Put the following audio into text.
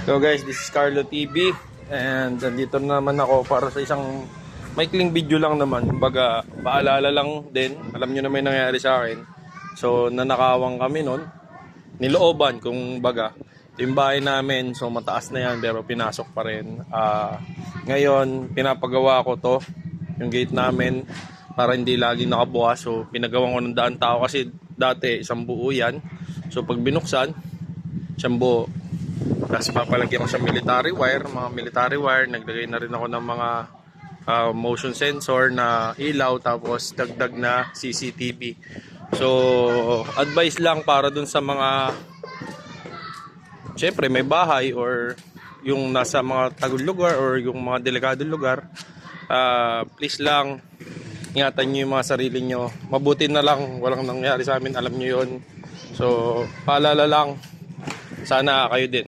So guys, this is Carlo TV and nandito naman ako para sa isang maikling video lang naman. Kumbaga, paalala lang din. Alam nyo na may nangyari sa akin. So, nanakawang kami nun. Nilooban, kung baga. Ito yung bahay namin. So, mataas na yan pero pinasok pa rin. Ngayon, pinapagawa ko to. Yung gate namin para hindi lagi nakabukas. So, pinagawa ko ng daan tao kasi dati isang buo yan. So, pag binuksan, isang buo. Tapos papalagyan ko sa military wire, mga military wire. Naglagay na rin ako ng mga motion sensor na ilaw, tapos dagdag na CCTV. So, advice lang para dun sa mga syempre may bahay or yung nasa mga tagul lugar or yung mga delikadong lugar. Please lang, ingatan nyo yung mga sarili nyo. Mabuti na lang, walang nangyari sa amin, alam nyo yun. So, paalala lang, sana kayo din.